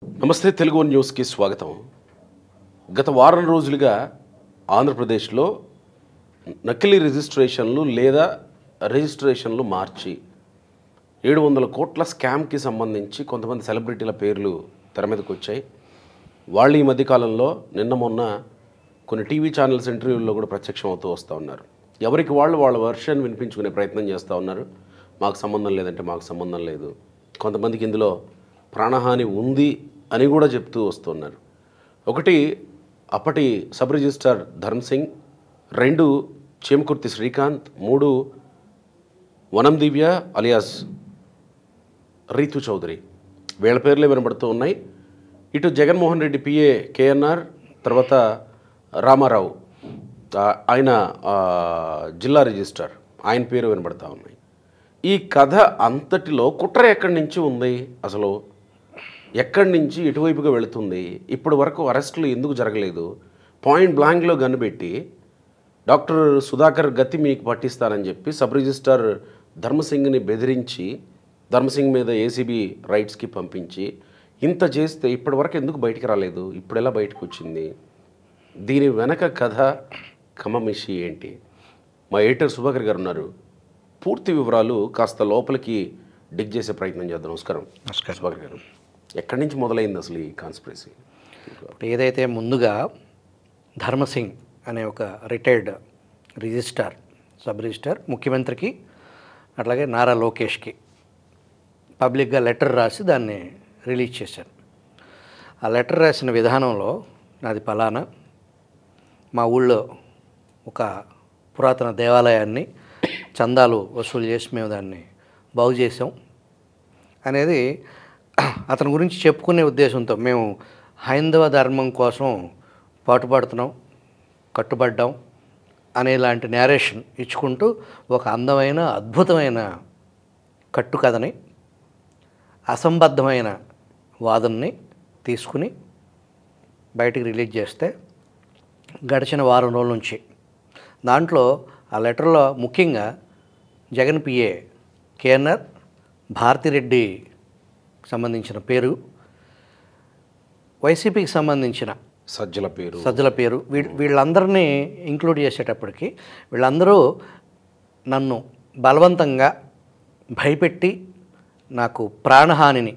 నమస్తే తెలుగు న్యూస్కి స్వాగతం. గత వారం రోజులుగా ఆంధ్రప్రదేశ్లో నకిలీ రిజిస్ట్రేషన్లు లేదా రిజిస్ట్రేషన్లు మార్చి 700 కోట్ల స్కామ్కి సంబంధించి కొంతమంది సెలబ్రిటీల పేర్లు తెర మీదకి వచ్చాయి. వాళ్ళు ఈ మధ్యకాలంలో నిన్న మొన్న కొన్ని టీవీ ఛానల్స్ ఇంటర్వ్యూల్లో కూడా ప్రత్యక్షం అవుతూ వస్తూ ఉన్నారు. ఎవరికి వాళ్ళు వాళ్ళ వర్షన్ వినిపించుకునే ప్రయత్నం చేస్తూ ఉన్నారు. మాకు సంబంధం లేదంటే మాకు సంబంధం లేదు, కొంతమందికి ఇందులో ప్రాణహాని ఉంది అని కూడా చెప్తూ వస్తున్నారు. ఒకటి అప్పటి సబ్ రిజిస్ట్రార్ ధర్మ్ సింగ్, 2 చేమకుర్తి శ్రీకాంత్, 3 వనం దివ్య అలియాస్ రీతు చౌదరి. వీళ్ళ పేర్లే వినబడుతూ ఉన్నాయి. ఇటు జగన్మోహన్ రెడ్డి పిఏ కేఎన్ఆర్, తర్వాత రామారావు ఆయన జిల్లా రిజిస్ట్రార్, ఆయన పేరు వినబడతా ఉన్నాయి. ఈ కథ అంతటిలో కుట్ర ఎక్కడి నుంచి ఉంది, అసలు ఎక్కడి నుంచి ఎటువైపుగా వెళుతుంది, ఇప్పటి వరకు అరెస్టులు ఎందుకు జరగలేదు, పాయింట్ బ్లాంక్లో గన్నుబెట్టి డాక్టర్ సుధాకర్ గతి మీకు పట్టిస్తానని చెప్పి సబ్ రిజిస్ట్రార్ ధర్మసింగ్ని బెదిరించి ధర్మసింగ్ మీద ఏసీబీ రైట్స్కి పంపించి ఇంత చేస్తే ఇప్పటి వరకు ఎందుకు బయటికి రాలేదు, ఇప్పుడు ఎలా బయటకు వచ్చింది, దీని వెనక కథ కమమిషి ఏంటి? మా ఎడిటర్ సుధాకర్ గారు ఉన్నారు. పూర్తి వివరాలు కాస్త లోపలికి డిగ్ చేసే ప్రయత్నం చేద్దాం. నమస్కారం సుధాకర్ గారు. ఎక్కడి నుంచి మొదలైంది అసలు ఈ కాన్స్పిరసీ? ఏదైతే ముందుగా ధర్మసింగ్ అనే ఒక రిటైర్డ్ రిజిస్ట్రార్, సబ్ రిజిస్ట్రార్ ముఖ్యమంత్రికి అట్లాగే నారా లోకేష్కి పబ్లిక్గా లెటర్ రాసి దాన్ని రిలీజ్ చేశారు. ఆ లెటర్ రాసిన విధానంలో నాది పలానా, మా ఊళ్ళో ఒక పురాతన దేవాలయాన్ని చందాలు వసూలు చేసి మేము దాన్ని బాగు చేసాం అనేది అతని గురించి చెప్పుకునే ఉద్దేశంతో మేము హైందవ ధర్మం కోసం పాటుపడుతున్నాం, కట్టుబడ్డాం అనేలాంటి నేరేషన్ ఇచ్చుకుంటూ ఒక అందమైన అద్భుతమైన కట్టుకథని, అసంబద్ధమైన వాదనని తీసుకుని బయటికి రిలీజ్ చేస్తే గడిచిన వారం రోజుల నుంచి దాంట్లో ఆ లెటర్లో ముఖ్యంగా జగన్ పిఏ కేఎన్ఆర్, భారతిరెడ్డి సంబంధించిన పేరు, వైసీపీకి సంబంధించిన సజ్జల పేరు వీళ్ళందరినీ ఇంక్లూడ్ చేసేటప్పటికి వీళ్ళందరూ నన్ను బలవంతంగా భయపెట్టి నాకు ప్రాణహానిని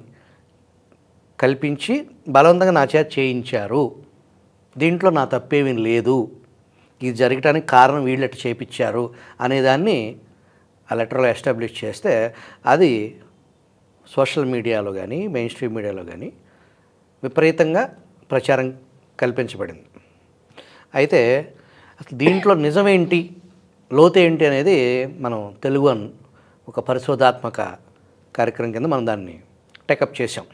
కల్పించి బలవంతంగా నా చేత చేయించారు, దీంట్లో నా తప్పేమీ లేదు, ఇది జరగడానికి కారణం వీళ్ళట్టు చేయించారు అనేదాన్ని ఆ లెటర్లో ఎస్టాబ్లిష్ చేస్తే అది సోషల్ మీడియాలో కానీ మెయిన్ స్ట్రీమ్ మీడియాలో కానీ విపరీతంగా ప్రచారం కల్పించబడింది. అయితే అసలు దీంట్లో నిజమేంటి, లోతేంటి అనేది మనం తెలుగు ఒక పరిశోధాత్మక కార్యక్రమం కింద మనం దాన్ని టేకప్ చేసాం.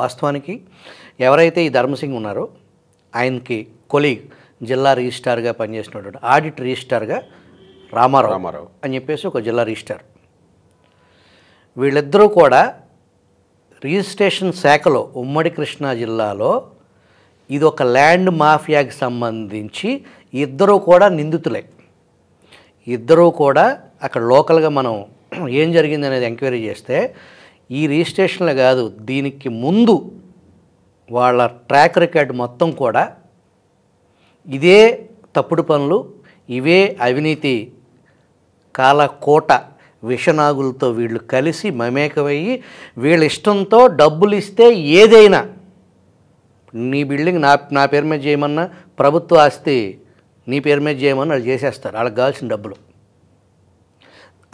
వాస్తవానికి ఎవరైతే ఈ ధర్మసింగ్ ఉన్నారో ఆయనకి కొలీగ్ జిల్లా రిజిస్ట్రార్గా పనిచేసినటువంటి ఆడిట్ రిజిస్ట్రార్గా రామారావు అని చెప్పేసి ఒక జిల్లా రిజిస్ట్రార్. వీళ్ళిద్దరూ కూడా రిజిస్ట్రేషన్ శాఖలో ఉమ్మడి కృష్ణా జిల్లాలో ఇది ఒక ల్యాండ్ మాఫియాకి సంబంధించి ఇద్దరూ కూడా నిందితులే. ఇద్దరూ కూడా అక్కడ లోకల్గా మనం ఏం జరిగింది అనేది ఎంక్వైరీ చేస్తే ఈ రిజిస్ట్రేషన్లో కాదు, దీనికి ముందు వాళ్ళ ట్రాక్ రికార్డ్ మొత్తం కూడా ఇదే తప్పుడు పనులు, ఇవే అవినీతి కాలకోట విషనాగులతో వీళ్ళు కలిసి మమేకమయ్యి వీళ్ళ ఇష్టంతో డబ్బులు ఇస్తే ఏదైనా నీ బిల్డింగ్ నా పేరు మీద చేయమన్నా, ప్రభుత్వ ఆస్తి నీ పేరు మీద చేయమని వాళ్ళు చేసేస్తారు. వాళ్ళకి కావాల్సిన డబ్బులు.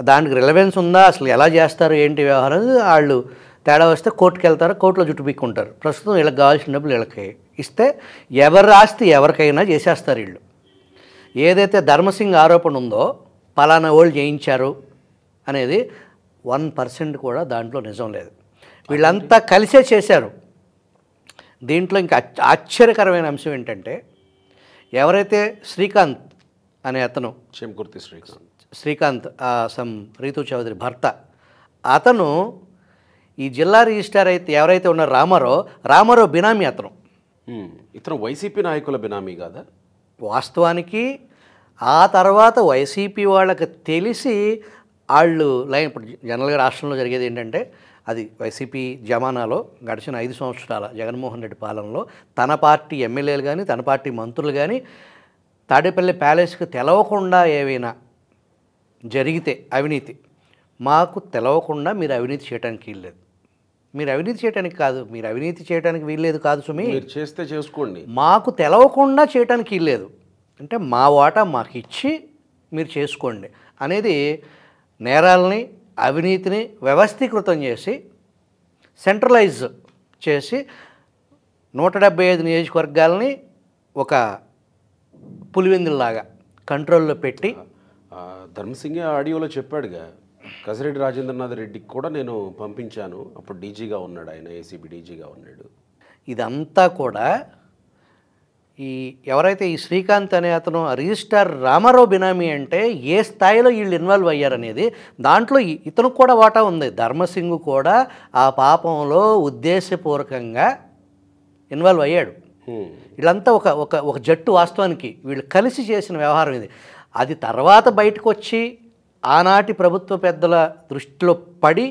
దానికి రిలవెన్స్ ఉందా, అసలు ఎలా చేస్తారు ఏంటి వ్యవహారం, వాళ్ళు తేడా వస్తే కోర్టుకు వెళ్తారు, కోర్టులో జుట్టు పీక్కుంటారు. ప్రస్తుతం వీళ్ళకి కావాల్సిన డబ్బులు వీళ్ళకి ఇస్తే ఎవరి ఆస్తి ఎవరికైనా చేసేస్తారు వీళ్ళు. ఏదైతే ధర్మసింగ్ ఆరోపణ ఉందో పలానా వాళ్ళు చేయించారు అనేది 1% కూడా దాంట్లో నిజం లేదు. వీళ్ళంతా కలిసే చేశారు. దీంట్లో ఇంకా ఆశ్చర్యకరమైన అంశం ఏంటంటే ఎవరైతే శ్రీకాంత్ అనే అతను, చేమకుర్తి శ్రీకాంత్ సమ్ రీతు చౌదరి భర్త, అతను ఈ జిల్లా రిజిస్ట్రార్ అయితే ఎవరైతే ఉన్నారో రామారావు బినామీ అతను. ఇతను వైసీపీ నాయకుల బినామీ కాదా? వాస్తవానికి ఆ తర్వాత వైసీపీ వాళ్ళకి తెలిసి వాళ్ళు లైన్, ఇప్పుడు జనరల్గా రాష్ట్రంలో జరిగేది ఏంటంటే అది వైసీపీ జమానాలో గడిచిన 5 సంవత్సరాల జగన్మోహన్ రెడ్డి పాలనలో తన పార్టీ ఎమ్మెల్యేలు కానీ తన పార్టీ మంత్రులు కానీ తాడేపల్లి ప్యాలెస్కి తెలవకుండా ఏవైనా జరిగితే అవినీతి మాకు తెలవకుండా మీరు అవినీతి చేయడానికి వీల్లేదు. మీరు అవినీతి చేయడానికి కాదు, మీరు అవినీతి చేయడానికి వీల్లేదు కాదు సుమి, మీరు చేస్తే చేసుకోండి, మాకు తెలవకుండా చేయడానికి వీల్లేదు అంటే మా వాటా మాకు ఇచ్చి మీరు చేసుకోండి అనేది నేరాలని అవినీతిని వ్యవస్థీకృతం చేసి సెంట్రలైజ్ చేసి 175 నియోజకవర్గాలని ఒక పులివెందుల్లాగా కంట్రోల్లో పెట్టి ధర్మసింగే ఆడియోలో చెప్పాడుగా, కసిరెడ్డి రాజేంద్రనాథ్ రెడ్డికి కూడా నేను పంపించాను, అప్పుడు డీజీగా ఉన్నాడు ఆయన, ఏసీబీ డీజీగా ఉన్నాడు. ఇదంతా కూడా ఈ ఎవరైతే ఈ శ్రీకాంత్ అనే అతను రిజిస్ట్రార్ రామారావు బినామీ అంటే ఏ స్థాయిలో వీళ్ళు ఇన్వాల్వ్ అయ్యారనేది దాంట్లో ఇతనికి కూడా వాటా ఉంది. ధర్మసింగ్ కూడా ఆ పాపంలో ఉద్దేశపూర్వకంగా ఇన్వాల్వ్ అయ్యాడు. వీళ్ళంతా ఒక ఒక ఒక జట్టు, వాస్తవానికి వీళ్ళు కలిసి చేసిన వ్యవహారం ఇది. అది తర్వాత బయటకు వచ్చి ఆనాటి ప్రభుత్వ పెద్దల దృష్టిలో పడి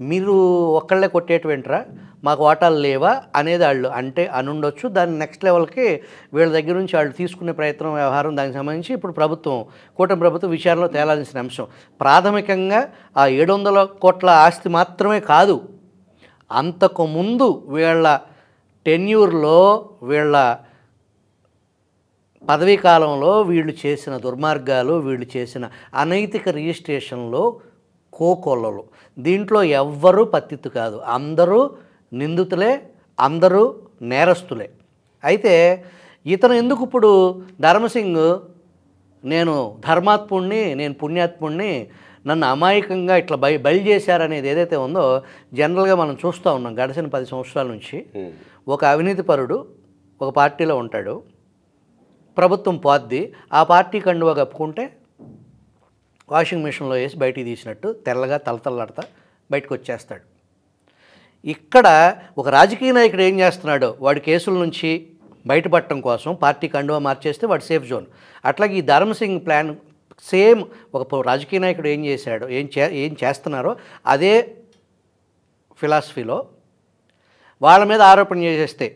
మీరు ఒక్కళ్ళే కొట్టేటువంటిరా, మాకు వాటాలు లేవా అనేది వాళ్ళు అంటే అనుండొచ్చు. దాన్ని నెక్స్ట్ లెవెల్కి వీళ్ళ దగ్గర నుంచి వాళ్ళు తీసుకునే ప్రయత్నం వ్యవహారం దానికి సంబంధించి ఇప్పుడు ప్రభుత్వం, కూటమి ప్రభుత్వం విచారణలో తేలాల్సిన అంశం. ప్రాథమికంగా ఆ 700 కోట్ల ఆస్తి మాత్రమే కాదు, అంతకుముందు వీళ్ళ టెన్యూర్లో వీళ్ళ పదవీ కాలంలో వీళ్ళు చేసిన దుర్మార్గాలు, వీళ్ళు చేసిన అనైతిక రిజిస్ట్రేషన్లో కోకొల్లలు. దీంట్లో ఎవ్వరూ పత్తిత్తు కాదు, అందరూ నిందితులే, అందరూ నేరస్తులే. అయితే ఇతను ఎందుకు ఇప్పుడు ధర్మసింగ్ నేను ధర్మాత్ముడిని, నేను పుణ్యాత్ముడిని, నన్ను అమాయకంగా ఇట్లా బయలు చేశారనేది ఏదైతే ఉందో జనరల్గా మనం చూస్తూ ఉన్నాం గడిచిన 10 సంవత్సరాల నుంచి. ఒక అవినీతిపరుడు ఒక పార్టీలో ఉంటాడు, ప్రభుత్వం పోద్ది, ఆ పార్టీ కండువా కప్పుకుంటే వాషింగ్ మిషన్లో వేసి బయటికి తీసినట్టు తెల్లగా తలతల్లాడతా బయటకు వచ్చేస్తాడు. ఇక్కడ ఒక రాజకీయ నాయకుడు ఏం చేస్తున్నాడో వాడి కేసుల నుంచి బయటపడటం కోసం పార్టీ కండువా మార్చేస్తే వాడు సేఫ్ జోన్. అట్లాగే ఈ ధర్మసింగ్ ప్లాన్ సేమ్. ఒక రాజకీయ నాయకుడు ఏం చేశాడో ఏం చేస్తున్నారో అదే ఫిలాసఫీలో వాళ్ళ మీద ఆరోపణ చేసేస్తే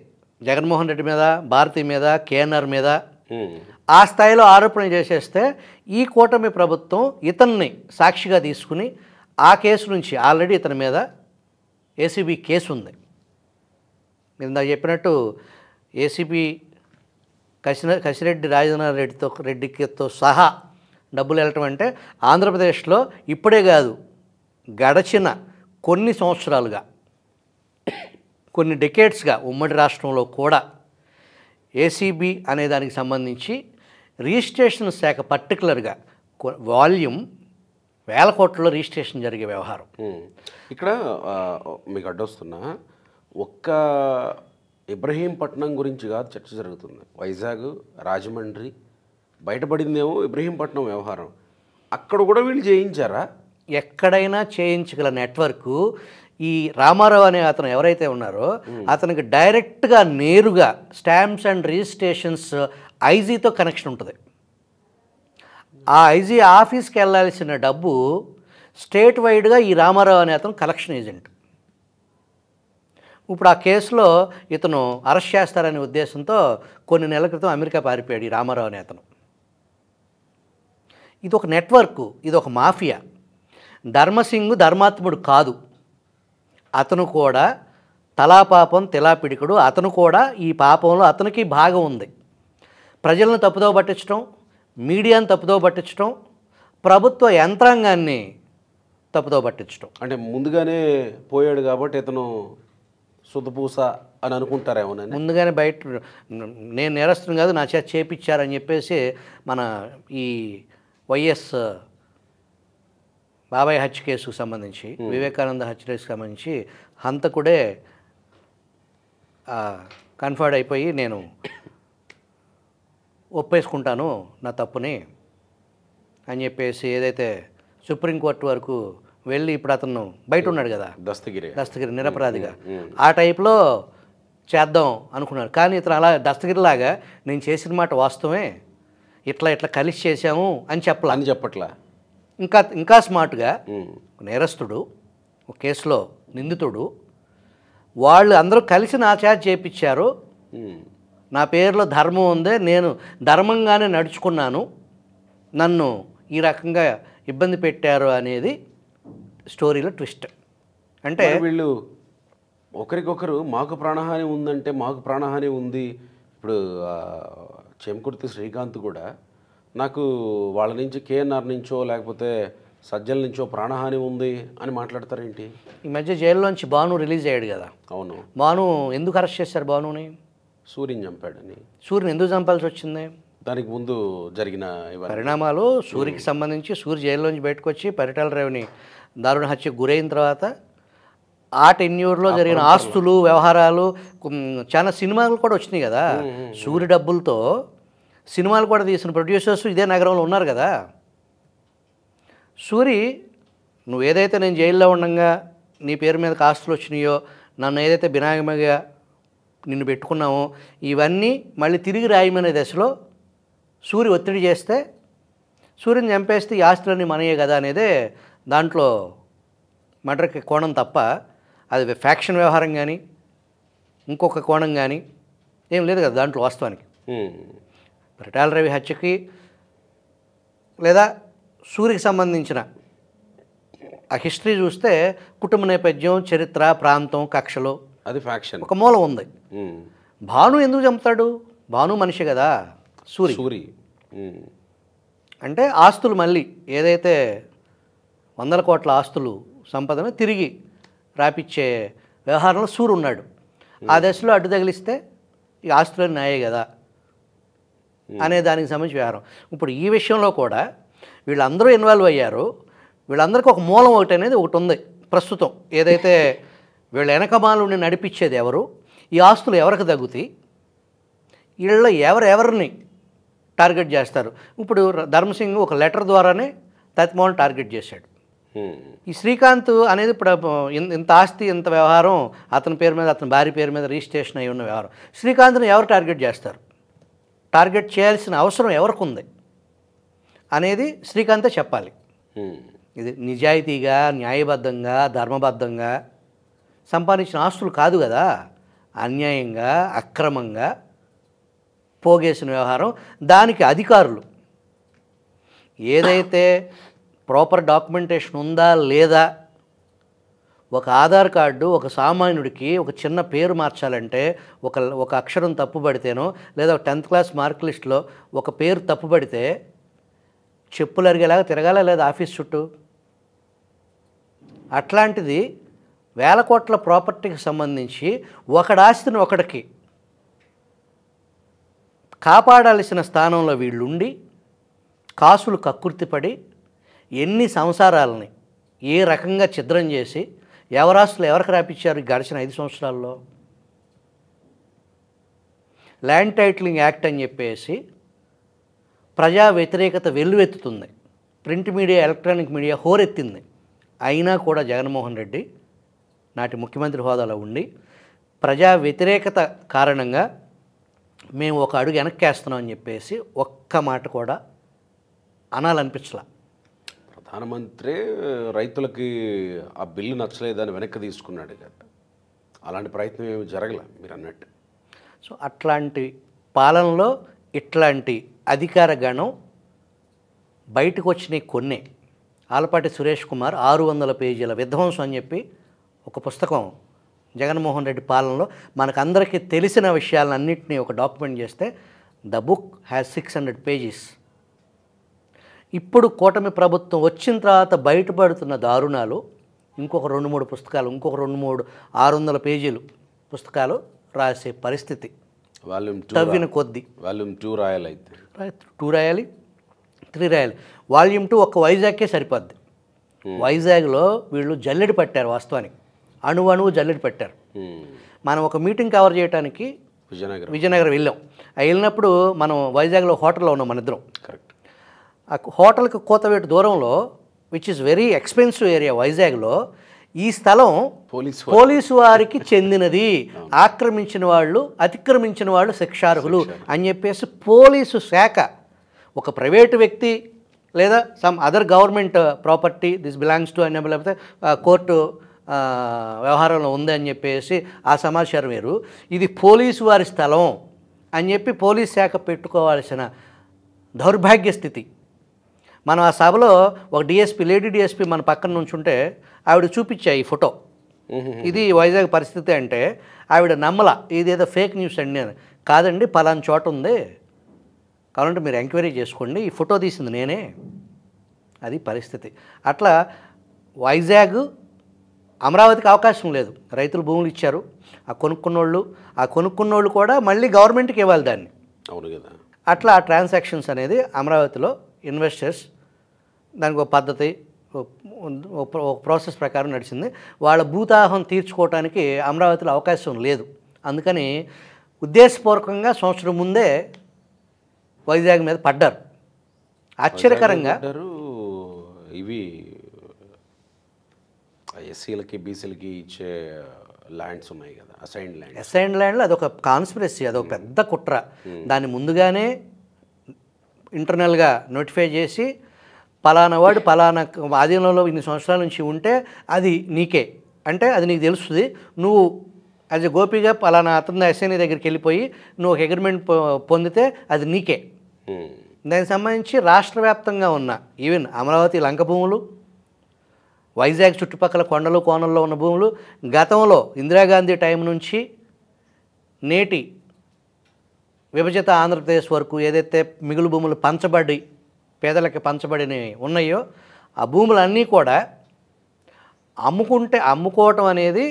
జగన్మోహన్ రెడ్డి మీద, భారతి మీద, కేఎన్ఆర్ మీద ఆ స్థాయిలో ఆరోపణ చేసేస్తే ఈ కూటమి ప్రభుత్వం ఇతన్ని సాక్షిగా తీసుకుని ఆ కేసు నుంచి ఆల్రెడీ ఇతని మీద ఏసీబీ కేసు ఉంది. ఇందాక చెప్పినట్టు ఏసీబీ కసిరెడ్డి రాజేంద్రనాథ్ రెడ్డితో సహా డబ్బులు వెళ్ళటం అంటే ఆంధ్రప్రదేశ్లో ఇప్పుడే కాదు, గడచిన కొన్ని సంవత్సరాలుగా, కొన్ని డెకేడ్స్గా ఉమ్మడి రాష్ట్రంలో కూడా ఏసీబీ అనే దానికి సంబంధించి రిజిస్ట్రేషన్ శాఖ పర్టికులర్గా వాల్యూమ్ 1000 కోట్లలో రిజిస్ట్రేషన్ జరిగే వ్యవహారం. ఇక్కడ మీకు అడ్డొస్తున్నా, ఒక్క ఇబ్రహీంపట్నం గురించి కాదు చర్చ జరుగుతుంది. వైజాగ్, రాజమండ్రి బయటపడిందేమో ఇబ్రహీంపట్నం వ్యవహారం, అక్కడ కూడా వీళ్ళు చేయించారా? ఎక్కడైనా చేయించగల నెట్వర్క్ ఈ రామారావు అనే అతను ఎవరైతే ఉన్నారో అతనికి డైరెక్ట్గా నేరుగా స్టాంప్స్ అండ్ రిజిస్ట్రేషన్స్ ఐజీతో కనెక్షన్ ఉంటుంది. ఆ ఐజీ ఆఫీస్కి వెళ్ళాల్సిన డబ్బు స్టేట్ వైడ్గా ఈ రామారావు అనే అతను కలెక్షన్ ఏజెంట్. ఇప్పుడు ఆ కేసులో ఇతను అరెస్ట్ చేస్తారనే ఉద్దేశంతో కొన్ని నెలల క్రితం అమెరికా పారిపోయాడు ఈ రామారావు అనే అతను. ఇది ఒక నెట్వర్క్, ఇది ఒక మాఫియా. ధర్మసింగ్ ధర్మాత్ముడు కాదు, అతను కూడా తలాపాపం తెలాపిడికుడు. అతను కూడా ఈ పాపంలో అతనికి భాగం ఉంది. ప్రజలను తప్పుదో పట్టించడం, మీడియాను తప్పుదో పట్టించడం, ప్రభుత్వ యంత్రాంగాన్ని తప్పుదో పట్టించడం. అంటే ముందుగానే పోయాడు కాబట్టి ఇతను సుధపూస అని అనుకుంటారేమోనని ముందుగానే బయట నేను నేరస్తుని కాదు నా చేత చేపించారని చెప్పేసి మన ఈ వైఎస్ బాబాయ్ హత్య కేసుకు సంబంధించి, వివేకానంద హత్య కేసుకు సంబంధించి హంతకుడే కన్ఫర్డ్ అయిపోయి నేను ఒప్పేసుకుంటాను నా తప్పుని అని చెప్పేసి ఏదైతే సుప్రీంకోర్టు వరకు వెళ్ళి ఇప్పుడు అతను బయట ఉన్నాడు కదా, దస్తగిరి నిరపరాధిగా, ఆ టైప్లో చేద్దాం అనుకున్నాడు. కానీ ఇతను అలా దస్తగిరిలాగా నేను చేసిన మాట వాస్తవమే, ఇట్లా కలిసి చేశాము అని చెప్పట్లా. ఇంకా స్మార్ట్గా నేరస్తుడు ఒక కేసులో నిందితుడు, వాళ్ళు అందరూ కలిసి నా చేత చేయించారు, నా పేరులో ధర్మం ఉంది, నేను ధర్మంగానే నడుచుకున్నాను, నన్ను ఈ రకంగా ఇబ్బంది పెట్టారు అనేది స్టోరీలో ట్విస్ట్. అంటే వీళ్ళు ఒకరికొకరు మాకు ప్రాణహాని ఉందంటే మాకు ప్రాణహాని ఉంది. ఇప్పుడు చెంకుర్తి శ్రీకాంత్ కూడా నాకు వాళ్ళ నుంచి కేఎన్ఆర్ నుంచో లేకపోతే సజ్జల నుంచో ప్రాణహాని ఉంది అని మాట్లాడతారేంటి? ఈ మధ్య జైల్లోంచి భాను రిలీజ్ అయ్యాడు కదా. అవును. భాను ఎందుకు అరెస్ట్ చేశారు? భానుని సూర్యని చంపాడని. సూర్యని ఎందుకు చంపాల్సి వచ్చింది? దానికి ముందు జరిగిన పరిణామాలు, సూర్యకి సంబంధించి సూర్య జైల్లోంచి బయటకు వచ్చి పరిటాల రవిని దారుణ హత్యకు గురైన తర్వాత ఆ టెన్యూర్లో జరిగిన ఆస్తులు వ్యవహారాలు చాలా సినిమాలు కూడా వచ్చినాయి కదా. సూర్య డబ్బులతో సినిమాలు కూడా తీసిన ప్రొడ్యూసర్స్ ఇదే నగరంలో ఉన్నారు కదా. సూరి, నువ్వు ఏదైతే నేను జైల్లో ఉండగా నీ పేరు మీద ఆస్తులు వచ్చినాయో, నన్ను ఏదైతే బినామీగా నిన్ను పెట్టుకున్నామో, ఇవన్నీ మళ్ళీ తిరిగి రాయమనే దశలో సూరి ఒత్తిడి చేస్తే సూర్యుని చంపేస్తే ఈ ఆస్తులన్నీ మనయే కదా అనేదే దాంట్లో మర్డర్కి కోణం తప్ప అది ఫ్యాక్షన్ వ్యవహారం కానీ ఇంకొక కోణం కానీ ఏం లేదు కదా దాంట్లో వాస్తవానికి. పరిటాల రవి హత్యకి లేదా సూర్యకి సంబంధించిన ఆ హిస్టరీ చూస్తే కుటుంబ నేపథ్యం, చరిత్ర, ప్రాంతం, కక్షలు, అది ఫ్యాక్షన్ ఒక మూలం ఉంది. భాను ఎందుకు చంపుతాడు? భాను మనిషి కదా. సూరి అంటే ఆస్తులు మళ్ళీ ఏదైతే 100 కోట్ల ఆస్తులు సంపదను తిరిగి రాపిచ్చే వ్యవహారంలో సూర్య ఉన్నాడు. ఆ దశలో అడ్డు తగిలిస్తే ఈ ఆస్తులన్నీ నాయే కదా అనే దానికి సంబంధించి వ్యవహారం. ఇప్పుడు ఈ విషయంలో కూడా వీళ్ళందరూ ఇన్వాల్వ్ అయ్యారు. వీళ్ళందరికీ ఒక మూలం ఒకటి అనేది ఒకటి ఉంది ప్రస్తుతం. ఏదైతే వీళ్ళ వెనకమాలని నడిపించేది ఎవరు, ఈ ఆస్తులు ఎవరికి తగ్గుతాయి, వీళ్ళ ఎవరెవరిని టార్గెట్ చేస్తారు. ఇప్పుడు ధర్మసింగ్ ఒక లెటర్ ద్వారానే తత్మోహన్ టార్గెట్ చేశాడు. ఈ శ్రీకాంత్ అనేది ఇప్పుడు ఇంత ఆస్తి, ఇంత వ్యవహారం అతని పేరు మీద, అతని భార్య పేరు మీద రిజిస్ట్రేషన్ అయి ఉన్న వ్యవహారం. శ్రీకాంత్ని ఎవరు టార్గెట్ చేస్తారు, టార్గెట్ చేయాల్సిన అవసరం ఎవరికి ఉంది అనేది శ్రీకాంతే చెప్పాలి. ఇది నిజాయితీగా, న్యాయబద్ధంగా, ధర్మబద్ధంగా సంపాదించిన ఆస్తులు కాదు కదా, అన్యాయంగా, అక్రమంగా పోగేసిన వ్యవహారం. దానికి అధికారులు ఏదైతే ప్రాపర్ డాక్యుమెంటేషన్ ఉందా లేదా, ఒక ఆధార్ కార్డు ఒక సామాన్యుడికి ఒక చిన్న పేరు మార్చాలంటే ఒక అక్షరం తప్పుపడితేనో లేదా 10th క్లాస్ మార్క్ లిస్టులో ఒక పేరు తప్పుపడితే చెప్పులు అరిగేలాగా తిరగాల లేదా ఆఫీస్ చుట్టూ. అట్లాంటిది 1000 కోట్ల ప్రాపర్టీకి సంబంధించి ఒకడి ఆస్తిని ఒకడికి కాపాడాల్సిన స్థానంలో వీళ్ళుండి కాసులు కక్కుర్తిపడి ఎన్ని సంసారాలని ఏ రకంగా ఛిద్రం చేసి ఎవరాస్తులు ఎవరికి రాపిచ్చారు గడిచిన 5 సంవత్సరాల్లో. ల్యాండ్ టైటిలింగ్ యాక్ట్ అని చెప్పేసి ప్రజా వ్యతిరేకత వెల్లువెత్తుతుంది, ప్రింట్ మీడియా, ఎలక్ట్రానిక్ మీడియా హోరెత్తింది. అయినా కూడా జగన్మోహన్ రెడ్డి నాటి ముఖ్యమంత్రి హోదాలో ఉండి ప్రజా వ్యతిరేకత కారణంగా మేము ఒక అడుగు వెనక్కేస్తున్నాం అని చెప్పేసి ఒక్క మాట కూడా అనాలనిపించలా. ప్రధానమంత్రి రైతులకి ఆ బిల్లు నచ్చలేదని వెనక్కి తీసుకున్నాడు కదా, అలాంటి ప్రయత్నం ఏమి జరగలే మీరు అన్నట్టు. సో అట్లాంటి పాలనలో ఇట్లాంటి అధికార గణం బయటకు వచ్చినాయి కొన్నే. ఆలపాటి సురేష్ కుమార్ 600 పేజీల విధ్వంసం అని చెప్పి ఒక పుస్తకం జగన్మోహన్ రెడ్డి పాలనలో మనకందరికీ తెలిసిన విషయాలన్నింటినీ ఒక డాక్యుమెంట్ చేస్తే ద బుక్ హ్యాస్ 600 పేజెస్. ఇప్పుడు కూటమి ప్రభుత్వం వచ్చిన తర్వాత బయటపడుతున్న దారుణాలు ఇంకొక 2-3 పుస్తకాలు, ఇంకొక 2-3 600 పేజీలు పుస్తకాలు రాసే పరిస్థితి. తవ్విన కొద్ది వాల్యూమ్ 2 రాయాలి, అయితే 2 రాయాలి, 3 రాయాలి. వాల్యూమ్ 2 ఒక్క వైజాగ్కే సరిపోద్ది. వైజాగ్లో వీళ్ళు జల్లెడి పట్టారు, వాస్తవానికి అణువు జల్లెడి పట్టారు. మనం ఒక మీటింగ్ కవర్ చేయడానికి విజయనగరం వెళ్ళాం. వెళ్ళినప్పుడు మనం వైజాగ్లో హోటల్లో ఉన్నాం మన ఇద్దరం. కరెక్ట్. ఆ హోటల్కి కోతవేటు దూరంలో, which is very expensive area వైజాగ్లో, ఈ స్థలం పోలీసు వారికి చెందినది, ఆక్రమించిన వాళ్ళు, అతిక్రమించిన వాళ్ళు శిక్షార్హులు అని చెప్పేసి పోలీసు శాఖ ఒక ప్రైవేటు వ్యక్తి లేదా some other government property this belongs to అని లేకపోతే కోర్టు వ్యవహారంలో ఉంది అని చెప్పేసి ఆ సమాచారం వేరు. ఇది పోలీసు వారి స్థలం అని చెప్పి పోలీస్ శాఖ పెట్టుకోవాల్సిన దౌర్భాగ్య స్థితి. మనం ఆ సభలో ఒక డిఎస్పీ, లేడీ డిఎస్పీ మన పక్కన నుంచి ఉంటే ఆవిడ చూపించా ఈ ఫోటో, ఇది వైజాగ్ పరిస్థితి అంటే ఆవిడ నమ్మల, ఇదేదో ఫేక్ న్యూస్ అండి. నేను కాదండి, పలానా చోట ఉంది, కావాలంటే మీరు ఎంక్వైరీ చేసుకోండి, ఈ ఫోటో తీసింది నేనే. అది పరిస్థితి. అట్లా వైజాగ్ అమరావతికి అవకాశం లేదు. రైతులు భూములు ఇచ్చారు, ఆ కొనుక్కున్నోళ్ళు కూడా మళ్ళీ గవర్నమెంట్కి ఇవ్వాలి దాన్ని. అవును కదా. అట్లా ఆ ట్రాన్సాక్షన్స్ అనేది అమరావతిలో ఇన్వెస్టర్స్, దానికి ఒక పద్ధతి, ఒక ప్రాసెస్ ప్రకారం నడిచింది. వాళ్ళ భూతాహం తీర్చుకోవడానికి అమరావతిలో అవకాశం లేదు. అందుకని ఉద్దేశపూర్వకంగా సంవత్సరం ముందే వైజాగ్ మీద పడ్డారు. ఆశ్చర్యకరంగా ఇవి ఎస్సీలకి బీసీలకి ఇచ్చే ల్యాండ్స్ ఉన్నాయి కదా, అసైన్డ్ ల్యాండ్లో అదొక కాన్స్పిరసీ, అదొక పెద్ద కుట్ర. దాన్ని ముందుగానే ఇంటర్నల్గా నోటిఫై చేసి పలానా వాడు పలానా ఆధీనంలో ఇన్ని సంవత్సరాల నుంచి ఉంటే అది నీకే అంటే అది నీకు తెలుస్తుంది, నువ్వు యాజ్ ఎ గోపిగా పలానా అతని ఎస్ఐని దగ్గరికి వెళ్ళిపోయి నువ్వు ఒక అగ్రిమెంట్ పొందితే అది నీకే. దానికి సంబంధించి రాష్ట్ర వ్యాప్తంగా ఉన్న ఈవెన్ అమరావతి లంక భూములు, వైజాగ్ చుట్టుపక్కల కొండలు కోనల్లో ఉన్న భూములు గతంలో ఇందిరాగాంధీ టైం నుంచి నేటి విభజిత ఆంధ్రప్రదేశ్ వరకు ఏదైతే మిగులు భూములు పంచబడి పేదలకి పంచబడిన ఉన్నాయో ఆ భూములన్నీ కూడా అమ్ముకోవటం అనేది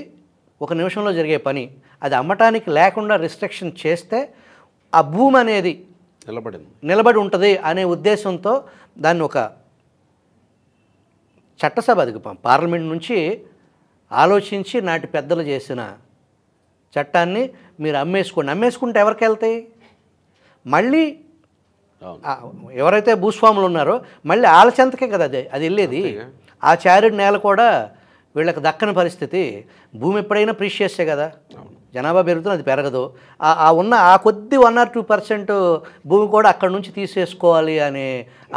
ఒక నిమిషంలో జరిగే పని. అది అమ్మటానికి లేకుండా రిస్ట్రిక్షన్ చేస్తే ఆ భూమి అనేది నిలబడి ఉంటుంది అనే ఉద్దేశంతో దాన్ని ఒక చట్టసభ, అది పార్లమెంట్ నుంచి ఆలోచించి నాటి పెద్దలు చేసిన చట్టాన్ని మీరు అమ్మేసుకుంటే ఎవరికి వెళ్తాయి? మళ్ళీ ఎవరైతే భూస్వాములు ఉన్నారో మళ్ళీ వాళ్ళ చెంతకే కదా అది వెళ్ళేది. ఆ చారిడి నేల కూడా వీళ్ళకి దక్కని పరిస్థితి. భూమి ఎప్పుడైనా ప్రీషియస్సే కదా, జనాభా పెరుగుతుంది, అది పెరగదు. ఆ కొద్ది 1 or 2% భూమి కూడా అక్కడి నుంచి తీసేసుకోవాలి అనే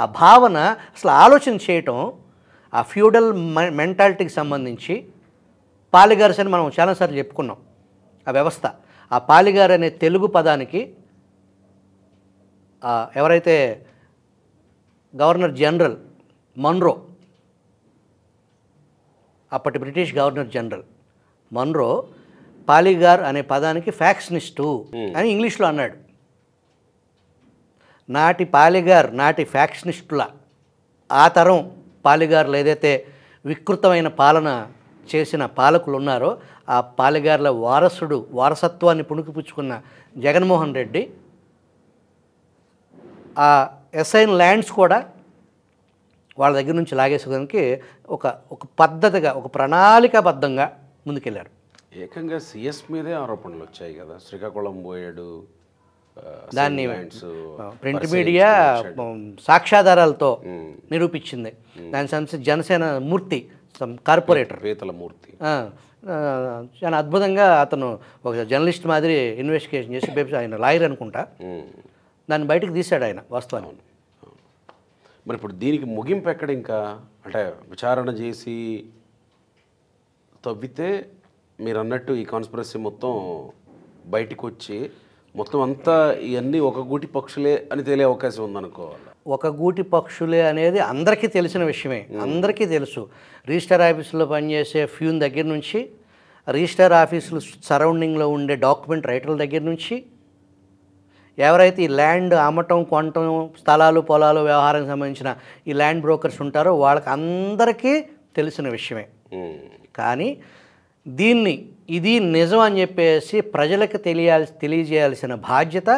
ఆ భావన అసలు ఆలోచన చేయటం, ఆ ఫ్యూడల్ మెంటాలిటీకి సంబంధించి పాలిగార్స్ అని మనం చాలాసార్లు చెప్పుకున్నాం. ఆ వ్యవస్థ, ఆ పాలిగార్ అనే తెలుగు పదానికి ఎవరైతే గవర్నర్ జనరల్ మన్రో, అప్పటి బ్రిటిష్ గవర్నర్ జనరల్ మన్రో పాలిగార్ అనే పదానికి ఫ్యాక్షనిస్టు అని ఇంగ్లీష్లో అన్నాడు. నాటి పాలిగార్, నాటి ఫ్యాక్షనిస్టుల ఆ తరం పాలిగార్లు ఏదైతే వికృతమైన పాలన చేసిన పాలకులు ఉన్నారో ఆ పాలిగార్ల వారసత్వాన్ని పుణుకుపుచ్చుకున్న జగన్మోహన్ రెడ్డి ఆ అసైన్ ల్యాండ్స్ కూడా వాళ్ళ దగ్గర నుంచి లాగేసుకోవడానికి ఒక పద్ధతిగా, ఒక ప్రణాళికాబద్ధంగా ముందుకెళ్ళారు. ఏకంగా సిఎస్ మీదే ఆరోపణలు వచ్చాయి కదా, శ్రీకాకుళం పోయాడు, దాన్ని ప్రింట్ మీడియా సాక్ష్యాధారాలతో నిరూపించింది. దాని సంబంధించి జనసేన మూర్తి కార్పొరేటర్ మూర్తి చాలా అద్భుతంగా అతను ఒక జర్నలిస్ట్ మాదిరి ఇన్వెస్టిగేషన్ చేసి, ఆయన లాయర్ అనుకుంటా, దాన్ని బయటకు తీశాడు ఆయన వాస్తవాన్ని. మరి ఇప్పుడు దీనికి ముగింపు ఎక్కడ? ఇంకా అంటే విచారణ చేసి తవ్వితే మీరు అన్నట్టు ఈ కాన్స్పిరసీ మొత్తం బయటికి వచ్చి మొత్తం అంతా ఇవన్నీ ఒక గూటి పక్షులే అని తేలే అవకాశం ఉందనుకోవాలి. ఒక గూటి పక్షులే అనేది అందరికీ తెలిసిన విషయమే, అందరికీ తెలుసు. రిజిస్టర్ ఆఫీసులో పనిచేసే ఫ్యూన్ దగ్గర నుంచి, రిజిస్టర్ ఆఫీసులు సరౌండింగ్లో ఉండే డాక్యుమెంట్ రైటర్ల దగ్గర నుంచి, ఎవరైతే ఈ ల్యాండ్ అమ్మటం కొనటం స్థలాలు పొలాలు వ్యవహారానికి సంబంధించిన ఈ ల్యాండ్ బ్రోకర్స్ ఉంటారో వాళ్ళకి అందరికీ తెలిసిన విషయమే. కానీ ఇది నిజం అని చెప్పేసి ప్రజలకు తెలియజేయాల్సిన బాధ్యత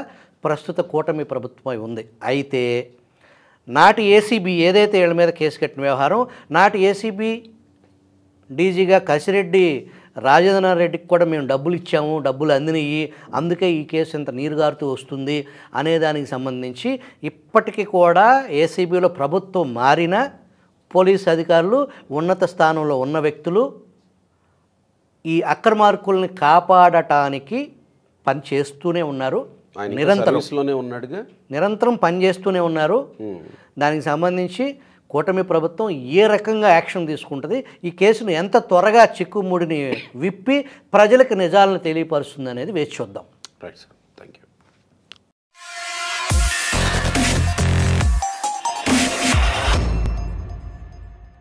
ప్రస్తుత కూటమి ప్రభుత్వమై ఉంది. అయితే నాటి ఏసీబీ ఏదైతే వీళ్ళ మీద కేసు కట్టిన వ్యవహారం, నాటి ఏసీబీ డీజీగా కసిరెడ్డి రాజేంద్రనాథ్ రెడ్డికి కూడా మేము డబ్బులు ఇచ్చాము, డబ్బులు అందినయి, అందుకే ఈ కేసు ఇంత నీరుగారుతూ వస్తుంది అనే దానికి సంబంధించి ఇప్పటికీ కూడా ఏసీబీలో ప్రభుత్వం మారిన పోలీసు అధికారులు, ఉన్నత స్థానంలో ఉన్న వ్యక్తులు ఈ అక్రమార్కుల్ని కాపాడటానికి పనిచేస్తూనే ఉన్నారు. నిరంతరం పనిచేస్తూనే ఉన్నారు. దానికి సంబంధించి కూటమి ప్రభుత్వం ఏ రకంగా యాక్షన్ తీసుకుంటుంది, ఈ కేసును ఎంత త్వరగా చిక్కుముడిని విప్పి ప్రజలకు నిజాలను తెలియపరుస్తుంది అనేది వేచి చూద్దాం. Right sir, thank you.